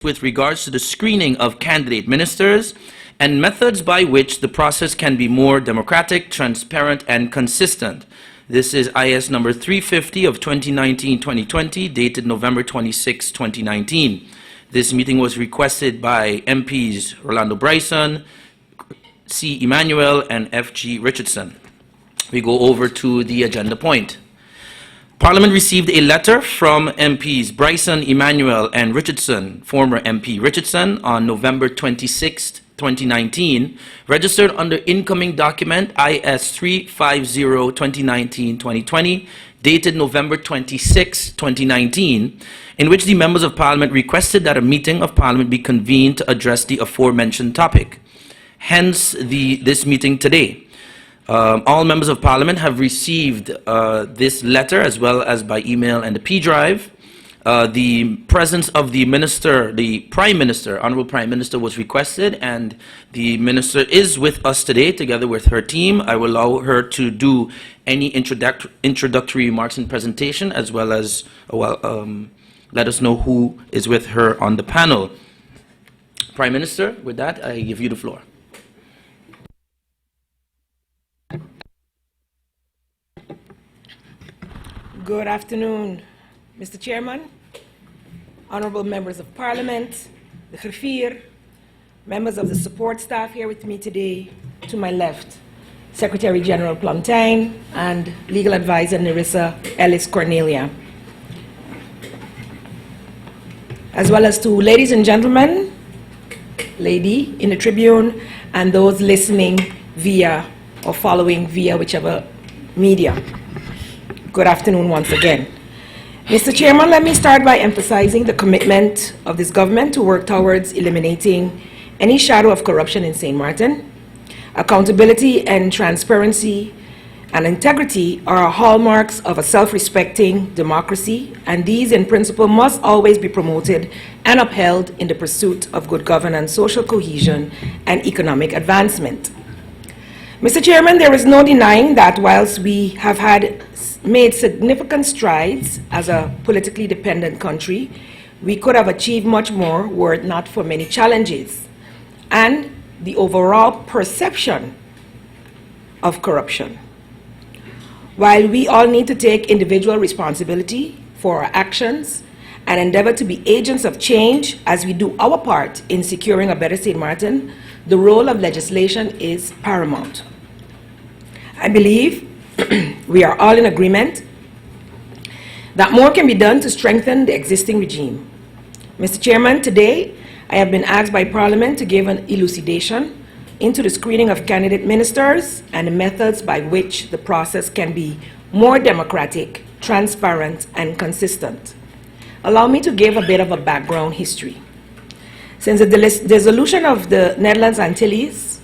with regards to the screening of candidate ministers and methods by which the process can be more democratic, transparent, and consistent. This is IS number 350 of 2019-2020, dated November 26, 2019. This meeting was requested by MPs Rolando Bryson, C. Emmanuel, and F.G. Richardson. We go over to the agenda point. Parliament received a letter from MPs Bryson, Emmanuel, and Richardson, former MP Richardson, on November 26, 2019, registered under incoming document IS 350-2019-2020, dated November 26, 2019, in which the members of Parliament requested that a meeting of Parliament be convened to address the aforementioned topic. Hence, this meeting today. All members of Parliament have received this letter as well as by email and the P drive. The presence of the Minister, the Prime Minister, Honorable Prime Minister, was requested, and the Minister is with us today together with her team. I will allow her to do any introductory remarks and presentation, as well as let us know who is with her on the panel. Prime Minister, with that, I give you the floor. Good afternoon, Mr. Chairman, honorable members of Parliament, the Griffier, members of the support staff here with me today. To my left, Secretary General Plumtine and Legal Advisor Nerissa Ellis Cornelia. As well as to ladies and gentlemen, lady in the tribune, and those listening via or following via whichever media. Good afternoon once again. Mr. Chairman, let me start by emphasizing the commitment of this government to work towards eliminating any shadow of corruption in St. Martin. Accountability and transparency and integrity are hallmarks of a self-respecting democracy, and these in principle must always be promoted and upheld in the pursuit of good governance, social cohesion, and economic advancement. Mr. Chairman, there is no denying that whilst we have made significant strides as a politically dependent country, we could have achieved much more were it not for many challenges and the overall perception of corruption. While we all need to take individual responsibility for our actions and endeavor to be agents of change as we do our part in securing a better St. Martin, the role of legislation is paramount. I believe we are all in agreement that more can be done to strengthen the existing regime. Mr. Chairman, today I have been asked by Parliament to give an elucidation into the screening of candidate ministers and the methods by which the process can be more democratic, transparent, and consistent. Allow me to give a bit of a background history. Since the dissolution of the Netherlands Antilles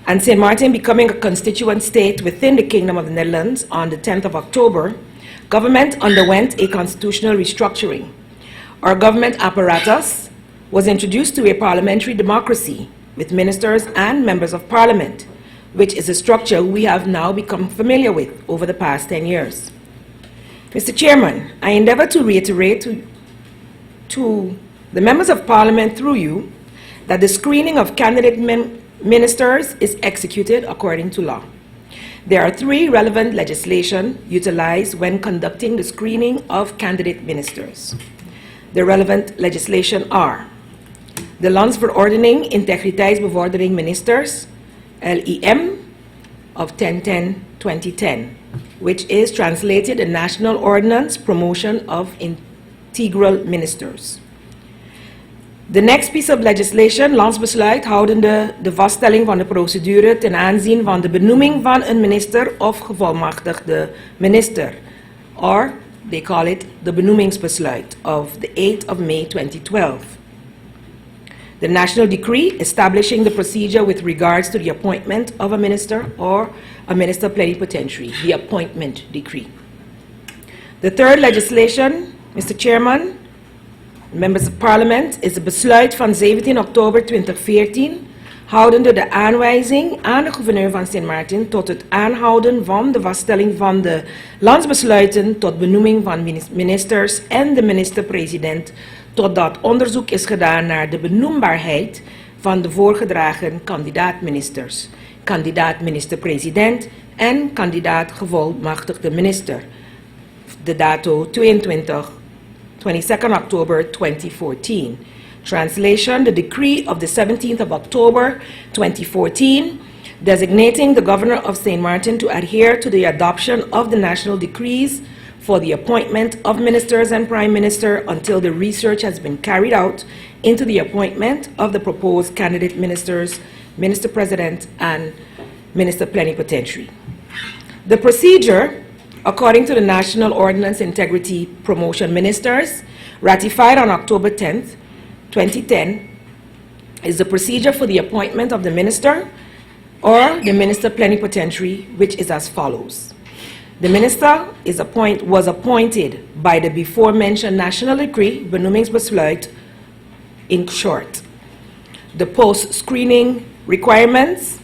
and St. Martin becoming a constituent state within the Kingdom of the Netherlands on the 10th of October, government underwent a constitutional restructuring. Our government apparatus was introduced to a parliamentary democracy with ministers and members of parliament, which is a structure we have now become familiar with over the past 10 years. Mr. Chairman, I endeavor to reiterate to the members of parliament through you that the screening of candidate ministers is executed according to law. There are three relevant legislation utilized when conducting the screening of candidate ministers. The relevant legislation are the Landsverordening Integriteitsbevordering Ministers, LEM, of 10/10/2010, which is translated the National Ordinance Promotion of Integral Ministers. De next piece of legislation, landsbesluit houdende de vaststelling van de procedure ten aanzien van de benoeming van een minister of gevolmachtigde minister, or they call it the benoemingsbesluit of the 8th of May 2012. The national decree establishing the procedure with regards to the appointment of a minister or a minister plenipotentiary, the appointment decree. The third legislation, Mr. Chairman, members of Parliament, is de besluit van 17 oktober 2014, houdende de aanwijzing aan de gouverneur van St. Martin tot het aanhouden van de vaststelling van de landsbesluiten tot benoeming van ministers en de minister-president totdat onderzoek is gedaan naar de benoembaarheid van de voorgedragen kandidaat-ministers, kandidaat-minister-president en kandidaat-gevolmachtigde minister. De dato 22nd October 2014. Translation, the decree of the 17th of October 2014, designating the governor of St. Martin to adhere to the adoption of the national decrees for the appointment of ministers and prime minister until the research has been carried out into the appointment of the proposed candidate ministers, minister president, and minister plenipotentiary. The procedure, according to the National Ordinance Integrity Promotion Ministers, ratified on October 10th, 2010, is the procedure for the appointment of the minister or the minister plenipotentiary, which is as follows. The minister was appointed by the before-mentioned national decree, benoemingsbesluit, in short. The post-screening requirements: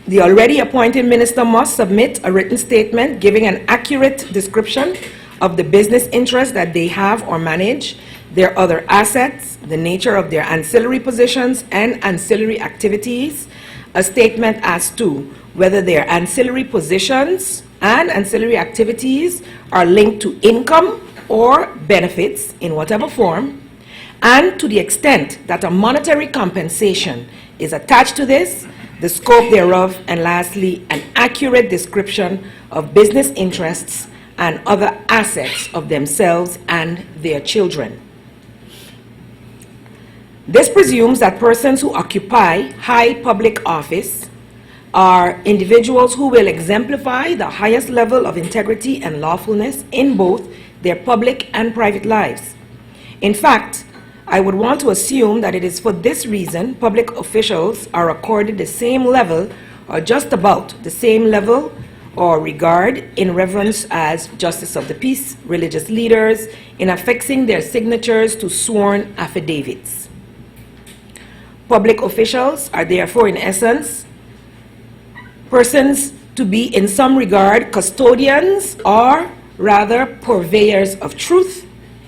the already appointed minister must submit a written statement giving an accurate description of the business interests that they have or manage, their other assets, the nature of their ancillary positions and ancillary activities, a statement as to whether their ancillary positions and ancillary activities are linked to income or benefits in whatever form, and to the extent that a monetary compensation is attached to this, the scope thereof, and lastly, an accurate description of business interests and other assets of themselves and their children. This presumes that persons who occupy high public office are individuals who will exemplify the highest level of integrity and lawfulness in both their public and private lives. In fact, I would want to assume that it is for this reason public officials are accorded the same level, or just about the same level or regard in reverence as justice of the peace, religious leaders, in affixing their signatures to sworn affidavits. Public officials are therefore, in essence, persons to be in some regard custodians, or rather purveyors of truth,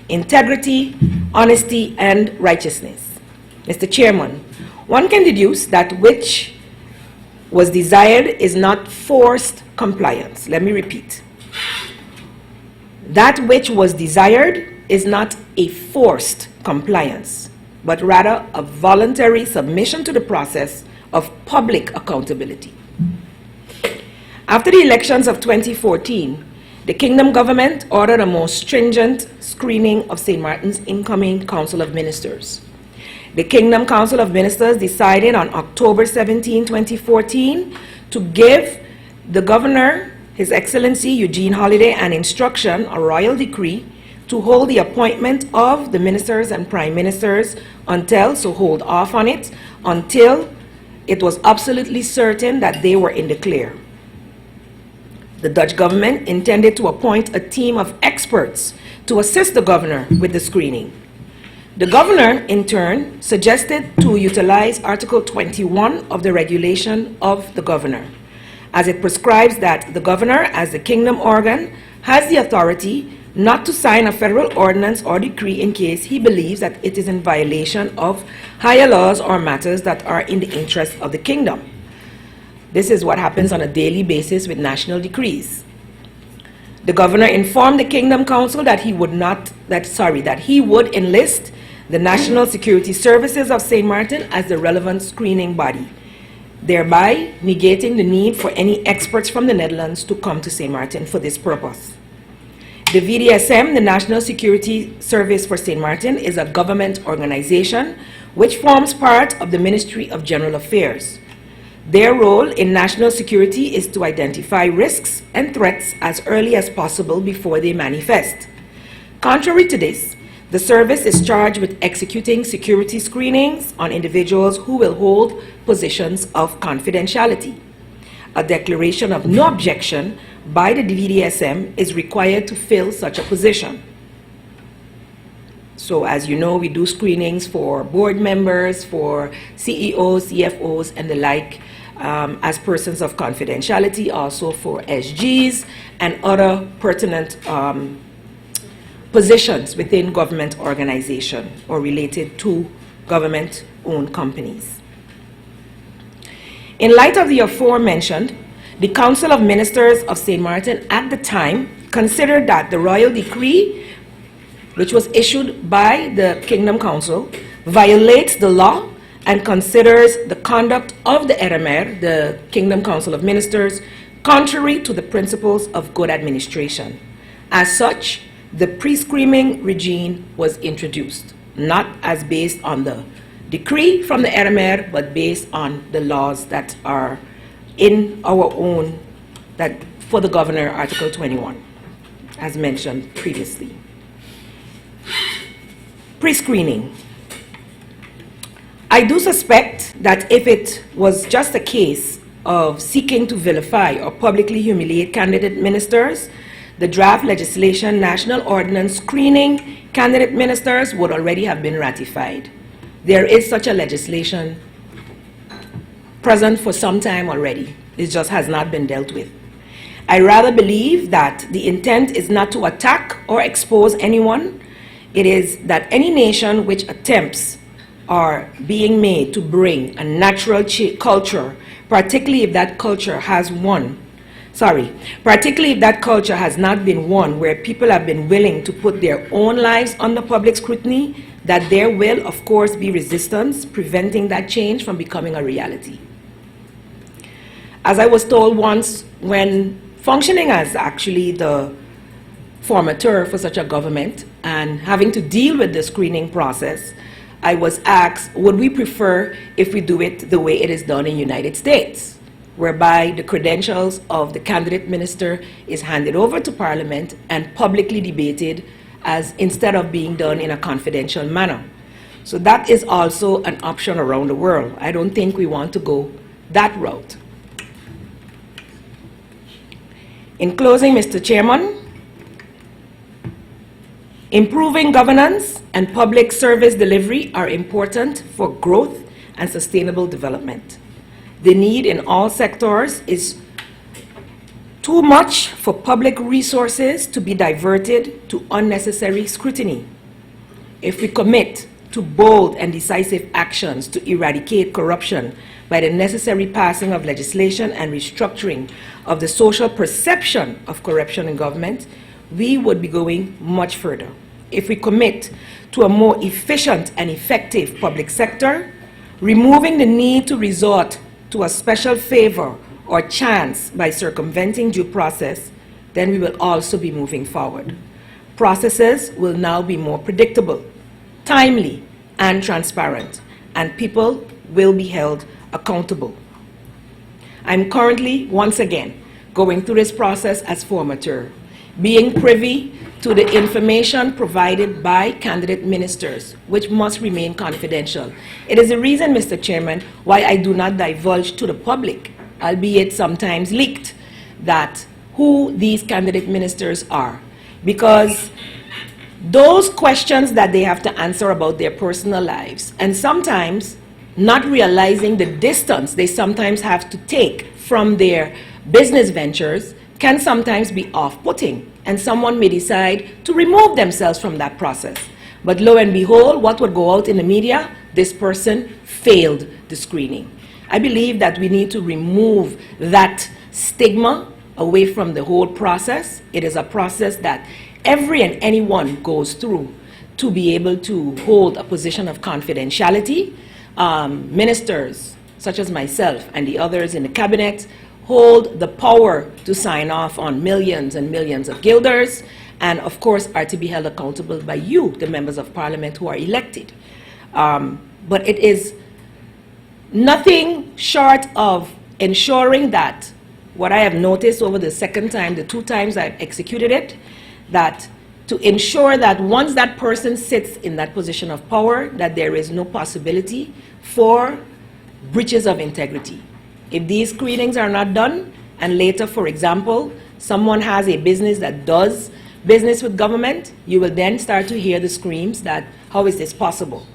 integrity, honesty, and righteousness. Mr. Chairman, one can deduce that which was desired is not forced compliance. Let me repeat. That which was desired is not a forced compliance, but rather a voluntary submission to the process of public accountability. After the elections of 2014, the Kingdom government ordered a more stringent screening of St. Martin's incoming Council of Ministers. The Kingdom Council of Ministers decided on October 17, 2014, to give the Governor, His Excellency Eugene Holliday, an instruction, a royal decree, to hold the appointment of the ministers and prime ministers until, so hold off on it, until it was absolutely certain that they were in the clear. The Dutch government intended to appoint a team of experts to assist the governor with the screening. The governor, in turn, suggested to utilize Article 21 of the regulation of the governor, as it prescribes that the governor, as the kingdom organ, has the authority not to sign a federal ordinance or decree in case he believes that it is in violation of higher laws or matters that are in the interest of the kingdom. This is what happens on a daily basis with national decrees. The governor informed the Kingdom Council that he would enlist the National Security Services of St. Martin as the relevant screening body, thereby negating the need for any experts from the Netherlands to come to St. Martin for this purpose. The VDSM, the National Security Service for St. Martin, is a government organization which forms part of the Ministry of General Affairs. Their role in national security is to identify risks and threats as early as possible before they manifest. Contrary to this, the service is charged with executing security screenings on individuals who will hold positions of confidentiality. A declaration of no objection by the VDSM is required to fill such a position. So as you know, we do screenings for board members, for CEOs, CFOs, and the like, as persons of confidentiality, also for SGs and other pertinent positions within government organization or related to government-owned companies. In light of the aforementioned, the Council of Ministers of St. Martin at the time considered that the royal decree, which was issued by the Kingdom Council, violates the law and considers the conduct of the RMR, the Kingdom Council of Ministers, contrary to the principles of good administration. As such, the pre-screening regime was introduced, not as based on the decree from the RMR, but based on the laws that are in our own, that for the governor, Article 21, as mentioned previously. Pre-screening. I do suspect that if it was just a case of seeking to vilify or publicly humiliate candidate ministers, the draft legislation, National Ordinance screening candidate ministers would already have been ratified. There is such a legislation present for some time already. It just has not been dealt with. I rather believe that the intent is not to attack or expose anyone. It is that any nation which attempts are being made to bring a natural culture, particularly if that culture has not been one where people have been willing to put their own lives under public scrutiny, that there will, of course, be resistance preventing that change from becoming a reality. As I was told once, when functioning as actually the formateur for such a government and having to deal with the screening process, I was asked, would we prefer if we do it the way it is done in the United States, whereby the credentials of the candidate minister is handed over to Parliament and publicly debated as instead of being done in a confidential manner. So that is also an option around the world. I don't think we want to go that route. In closing, Mr. Chairman, improving governance and public service delivery are important for growth and sustainable development. The need in all sectors is too much for public resources to be diverted to unnecessary scrutiny. If we commit to bold and decisive actions to eradicate corruption by the necessary passing of legislation and restructuring of the social perception of corruption in government, we would be going much further. If we commit to a more efficient and effective public sector, removing the need to resort to a special favor or chance by circumventing due process, then we will also be moving forward. Processes will now be more predictable, timely, and transparent, and people will be held accountable. I'm currently, once again, going through this process as formateur, being privy to the information provided by candidate ministers, which must remain confidential. It is the reason, Mr. Chairman, why I do not divulge to the public, albeit sometimes leaked, that who these candidate ministers are. Because those questions that they have to answer about their personal lives, and sometimes not realizing the distance they sometimes have to take from their business ventures, can sometimes be off-putting, and someone may decide to remove themselves from that process. But lo and behold, what would go out in the media? This person failed the screening. I believe that we need to remove that stigma away from the whole process. It is a process that every and anyone goes through to be able to hold a position of confidentiality. Ministers, such as myself and the others in the cabinet, hold the power to sign off on millions and millions of guilders, and of course are to be held accountable by you, the members of Parliament who are elected. But it is nothing short of ensuring that what I have noticed over the second time, the 2 times I've executed it, that to ensure that once that person sits in that position of power, that there is no possibility for breaches of integrity. If these screenings are not done, and later, for example, someone has a business that does business with government, you will then start to hear the screams that, how is this possible?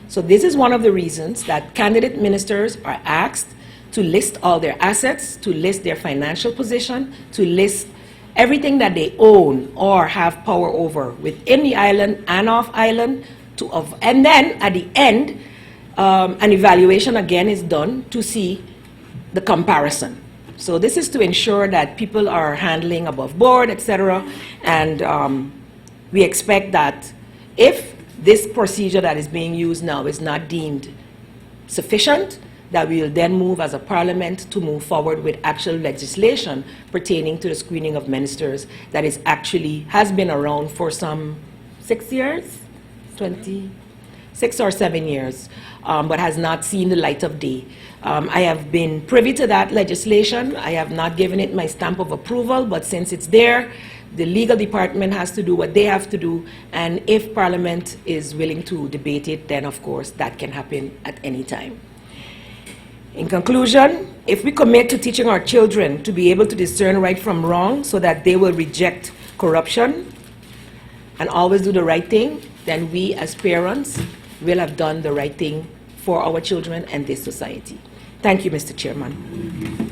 So this is one of the reasons that candidate ministers are asked to list all their assets, to list their financial position, to list everything that they own or have power over within the island and off island, and then at the end, an evaluation again is done to see the comparison. So this is to ensure that people are handling above board, etc. And we expect that if this procedure that is being used now is not deemed sufficient, that we will then move as a parliament to move forward with actual legislation pertaining to the screening of ministers that has been around for some 6 years, 6 or 7 years, but has not seen the light of day. I have been privy to that legislation. I have not given it my stamp of approval, but since it's there, the legal department has to do what they have to do, and if Parliament is willing to debate it, then of course that can happen at any time. In conclusion, if we commit to teaching our children to be able to discern right from wrong so that they will reject corruption and always do the right thing, then we as parents will have done the right thing for our children and this society. Thank you, Mr. Chairman.